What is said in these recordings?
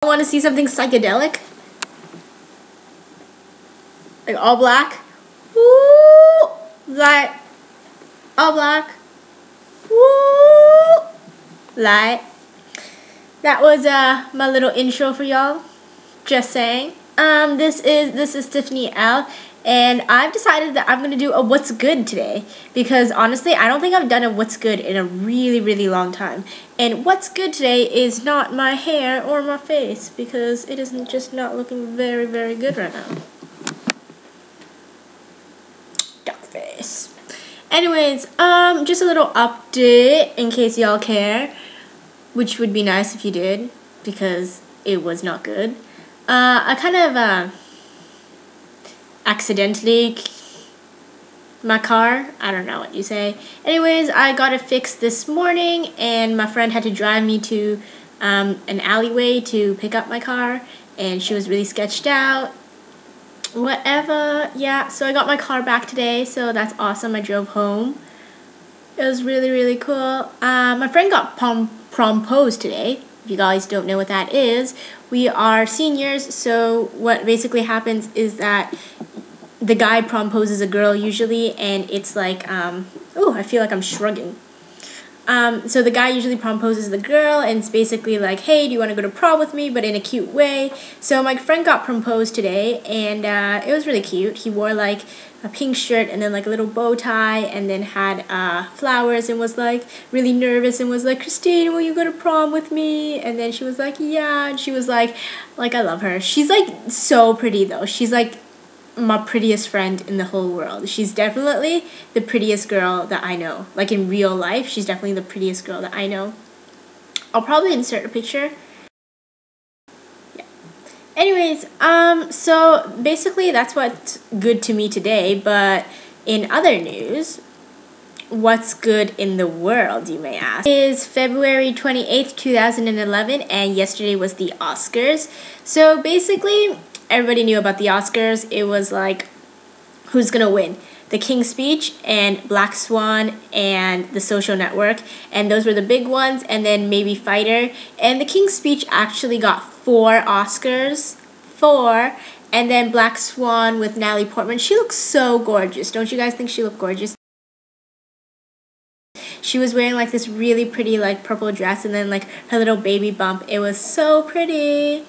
Want to see something psychedelic? Like all black? Woo! Light. All black. Woo! Light. That was my little intro for y'all. Just saying. This is Tiffany L, and I've decided that I'm gonna do a what's good today because honestly I don't think I've done a what's good in a really long time. And what's good today is not my hair or my face because it isn't just not looking very good right now. Duck face. Anyways, just a little update in case y'all care, which would be nice if you did because it was not good. I kind of accidentally my car, I don't know what you say. Anyways, I got it fixed this morning and my friend had to drive me to an alleyway to pick up my car, and she was really sketched out. Whatever, yeah, so I got my car back today, so that's awesome. I drove home. It was really cool. My friend got promposed today. If you guys don't know what that is, we are seniors, so what basically happens is that the guy proposes a girl usually, and it's like, oh, I feel like I'm shrugging. So the guy usually proposes the girl, and it's basically like, hey, do you want to go to prom with me, but in a cute way. So my friend got proposed today, and it was really cute. He wore like a pink shirt and then like a little bow tie, and then had flowers, and was like really nervous and was like, Christine, will you go to prom with me? And then she was like, yeah, and she was like I love her. She's like so pretty though. She's like my prettiest friend in the whole world. She's definitely the prettiest girl that I know. Like in real life, she's definitely the prettiest girl that I know. I'll probably insert a picture. Yeah. Anyways, so basically that's what's good to me today, but in other news, what's good in the world, you may ask, is February 28th, 2011, and yesterday was the Oscars. So basically, everybody knew about the Oscars. It was like, who's gonna win? The King's Speech and Black Swan and The Social Network, and those were the big ones, and then maybe Fighter. And The King's Speech actually got 4 Oscars. 4. And then Black Swan with Natalie Portman. She looks so gorgeous. Don't you guys think she looked gorgeous? She was wearing like this really pretty like purple dress, and then like her little baby bump. It was so pretty.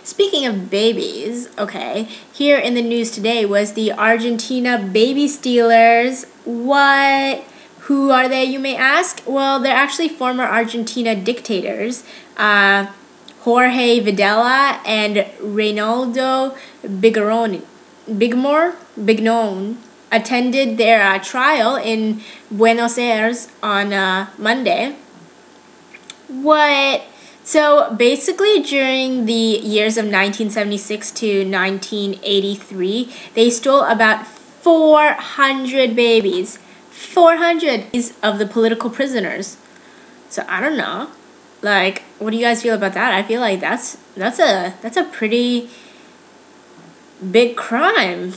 Speaking of babies, okay, here in the news today was the Argentina baby stealers. What? Who are they, you may ask? Well, they're actually former Argentina dictators, Jorge Videla and Reynaldo Bignon attended their trial in Buenos Aires on Monday. What? So basically during the years of 1976 to 1983, they stole about 400 babies. 400 of the political prisoners. So I don't know. Like, what do you guys feel about that? I feel like that's a pretty big crime,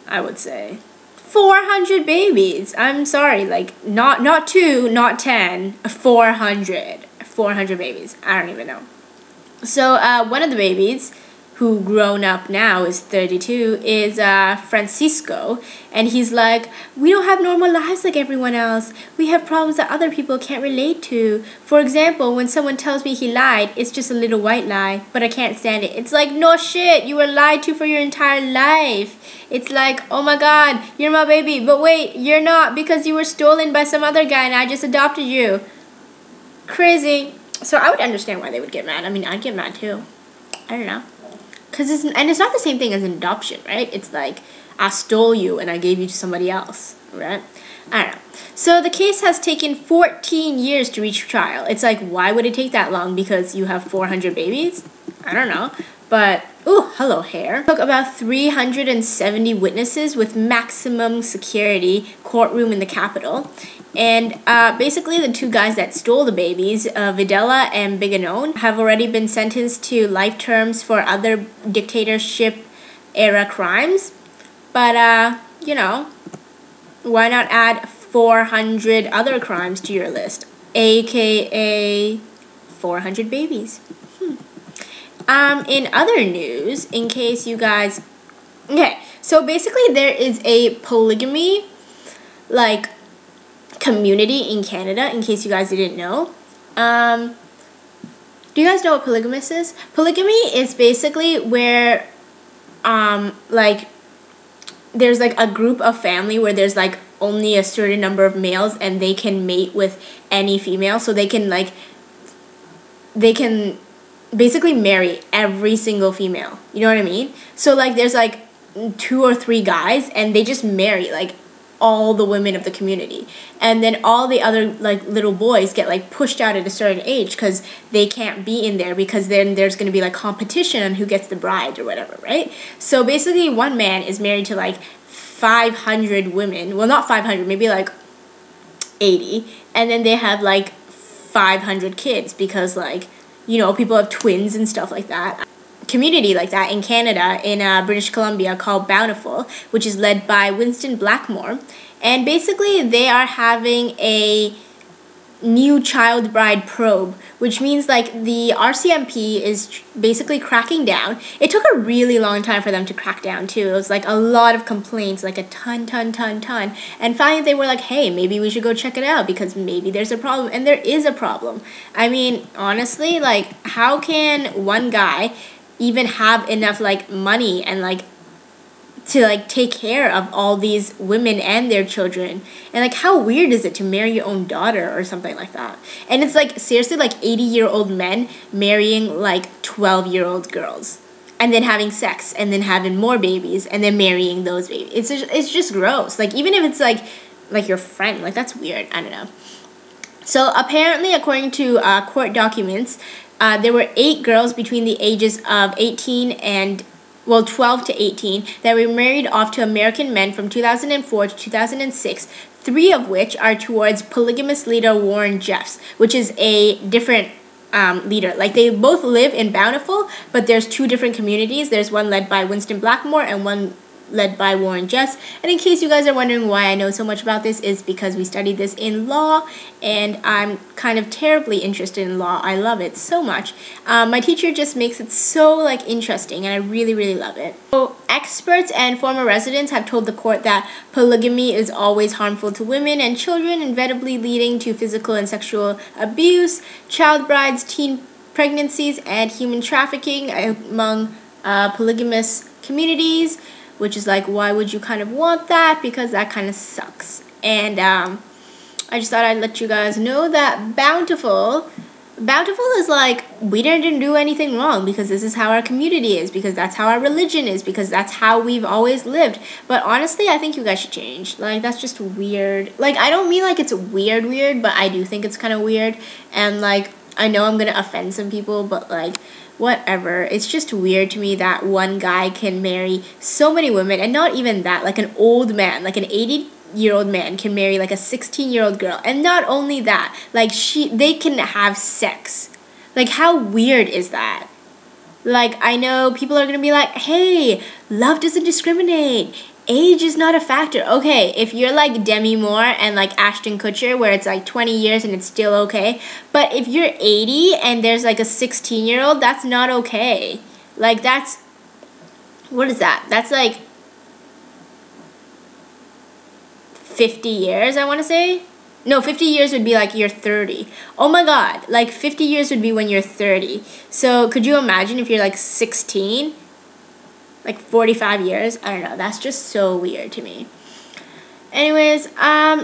I would say. 400 babies. I'm sorry, like not 2, not 10, 400. 400 babies. I don't even know. So one of the babies, who grown up now is 32, is Francisco, and he's like, we don't have normal lives like everyone else. We have problems that other people can't relate to. For example, when someone tells me he lied, it's just a little white lie, but I can't stand it. It's like, no shit, you were lied to for your entire life. It's like, oh my god, you're my baby, but wait, you're not, because you were stolen by some other guy and I just adopted you. Crazy. So I would understand why they would get mad. I mean, I'd get mad too. I don't know. Because it's not the same thing as an adoption, right? It's like, I stole you and I gave you to somebody else, right? I don't know. So the case has taken 14 years to reach trial. It's like, why would it take that long? Because you have 400 babies? I don't know. But, ooh, hello, hair. Took about 370 witnesses with maximum security courtroom in the capital. And basically the 2 guys that stole the babies, Videla and Bignon, have already been sentenced to life terms for other dictatorship-era crimes. But, you know, why not add 400 other crimes to your list? AKA 400 babies. In other news, in case you guys, okay, so basically there is a polygamy, like, community in Canada, in case you guys didn't know. Do you guys know what polygamist is? Polygamy is basically where, like, there's like a group of family where there's like only a certain number of males and they can mate with any female, so they can basically marry every single female. You know what I mean? So like there's like 2 or 3 guys and they just marry like all the women of the community, and then all the other like little boys get like pushed out at a certain age because they can't be in there, because then there's going to be like competition on who gets the bride or whatever, right? So basically one man is married to like 500 women, well, not 500, maybe like 80, and then they have like 500 kids, because like, you know, people have twins and stuff like that. Community like that in Canada, in British Columbia, called Bountiful, which is led by Winston Blackmore, and basically they are having a new child bride probe, which means like the RCMP is basically cracking down. It took a really long time for them to crack down too. It was like a lot of complaints, like a ton, and finally they were like, hey, maybe we should go check it out because maybe there's a problem, and there is a problem. I mean, honestly, like, how can one guy even have enough like money and like to like take care of all these women and their children? And like, how weird is it to marry your own daughter or something like that? And it's like seriously like 80-year-old men marrying like 12-year-old girls, and then having sex, and then having more babies, and then marrying those babies. It's just gross. Like, even if it's like your friend, like, that's weird. I don't know. So apparently, according to court documents, there were 8 girls between the ages of 18 and, well, 12 to 18 that were married off to American men from 2004 to 2006, 3 of which are towards polygamist leader Warren Jeffs, which is a different leader. Like, they both live in Bountiful, but there's 2 different communities. There's one led by Winston Blackmore and one led by Warren Jeffs. And in case you guys are wondering why I know so much about this, is because we studied this in law, and I'm kind of terribly interested in law. I love it so much. My teacher just makes it so like interesting, and I really love it. So experts and former residents have told the court that polygamy is always harmful to women and children, inevitably leading to physical and sexual abuse, child brides, teen pregnancies, and human trafficking among polygamous communities. Which is like, why would you kind of want that? Because that kind of sucks. And I just thought I'd let you guys know that Bountiful is like, we didn't do anything wrong, because this is how our community is, because that's how our religion is, because that's how we've always lived. But honestly, I think you guys should change. Like, that's just weird. Like, I don't mean like it's weird, but I do think it's kind of weird. And like, I know I'm gonna offend some people, but like, whatever. It's just weird to me that one guy can marry so many women, and not even that, like an old man, like an 80-year-old man can marry like a 16-year-old girl. And not only that, like they can have sex. Like, how weird is that? Like, I know people are gonna be like, hey, love doesn't discriminate. Age is not a factor. Okay, if you're like Demi Moore and like Ashton Kutcher, where it's like 20 years and it's still okay. But if you're 80 and there's like a 16-year-old, that's not okay. Like, that's, what is that? That's like 50 years, I want to say. No, 50 years would be like you're 30. Oh my god, like 50 years would be when you're 30. So could you imagine if you're like 16? Like 45 years? I don't know. That's just so weird to me. Anyways,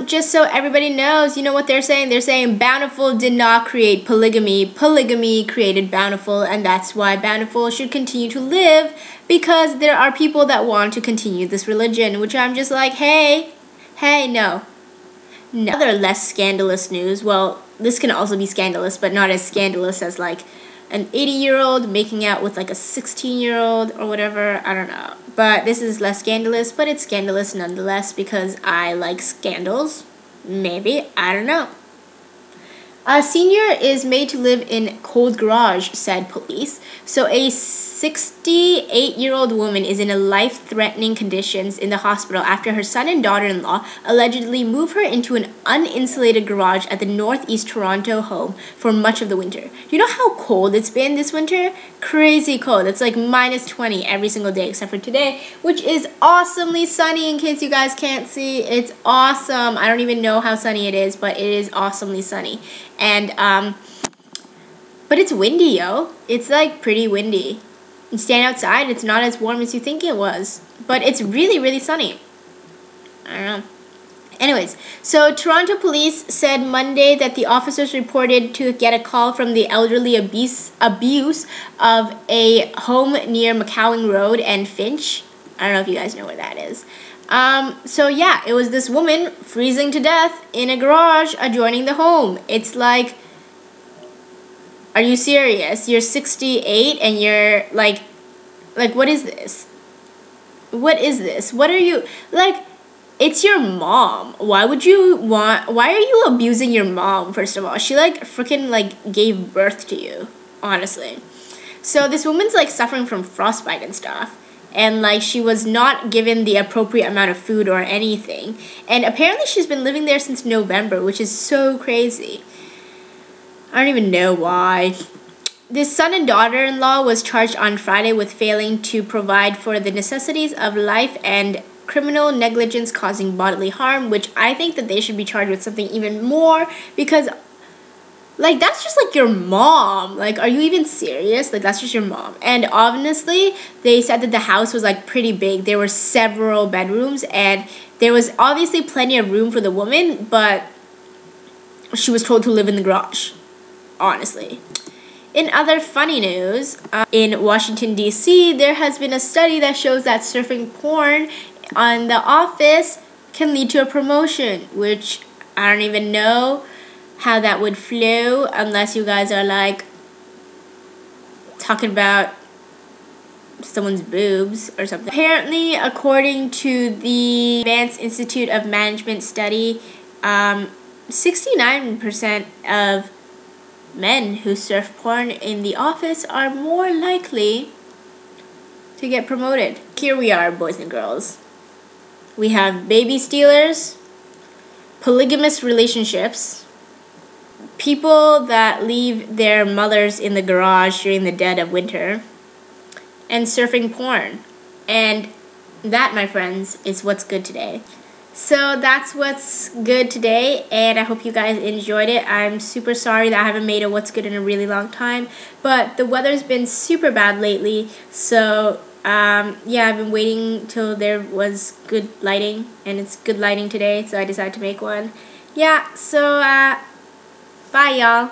just so everybody knows, you know what they're saying? They're saying Bountiful did not create polygamy. Polygamy created Bountiful, and that's why Bountiful should continue to live, because there are people that want to continue this religion, which I'm just like, hey, no. Other less scandalous news, well, this can also be scandalous, but not as scandalous as like an 80-year-old making out with like a 16-year-old or whatever. I don't know. But this is less scandalous, but it's scandalous nonetheless because I like scandals. Maybe. I don't know. A senior is made to live in cold garage, said police. So a 68-year-old woman is in a life-threatening conditions in the hospital after her son and daughter-in-law allegedly moved her into an uninsulated garage at the northeast Toronto home for much of the winter. Do you know how cold it's been this winter? crazy cold. It's like -20 every single day except for today, which is awesomely sunny. In case you guys can't see, it's awesome. I don't even know how sunny it is, but it is awesomely sunny. And but it's windy, yo. It's like pretty windy. You stand outside, it's not as warm as you think it was, but it's really, really sunny. I don't know. Anyways, so Toronto police said Monday that the officers reported to get a call from the elderly abuse of a home near McCowing Road and Finch. I don't know if you guys know where that is. So yeah, it was this woman freezing to death in a garage adjoining the home. It's like, are you serious? You're 68 and you're like what is this? What is this? What are you, like, it's your mom. Why are you abusing your mom, first of all? She like freaking like gave birth to you, honestly. So this woman's like suffering from frostbite and stuff. And like she was not given the appropriate amount of food or anything. And apparently she's been living there since November, which is so crazy. I don't even know why. This son and daughter-in-law was charged on Friday with failing to provide for the necessities of life and criminal negligence causing bodily harm, which I think that they should be charged with something even more, because like that's just like your mom. Like, are you even serious? Like, that's just your mom. And honestly, they said that the house was like pretty big. There were several bedrooms and there was obviously plenty of room for the woman, but she was told to live in the garage, honestly. In other funny news, in Washington, D.C., there has been a study that shows that surfing porn on The Office can lead to a promotion, which I don't even know how that would flow unless you guys are like talking about someone's boobs or something. Apparently, according to the Advanced Institute of Management study, 69% of men who surf porn in the office are more likely to get promoted. Here we are, boys and girls. We have baby stealers, polygamist relationships, people that leave their mothers in the garage during the dead of winter, and surfing porn. And that, my friends, is what's good today. So that's what's good today, and I hope you guys enjoyed it. I'm super sorry that I haven't made a what's good in a really long time, but the weather's been super bad lately, so yeah, I've been waiting till there was good lighting, and it's good lighting today, so I decided to make one. Yeah, so bye y'all.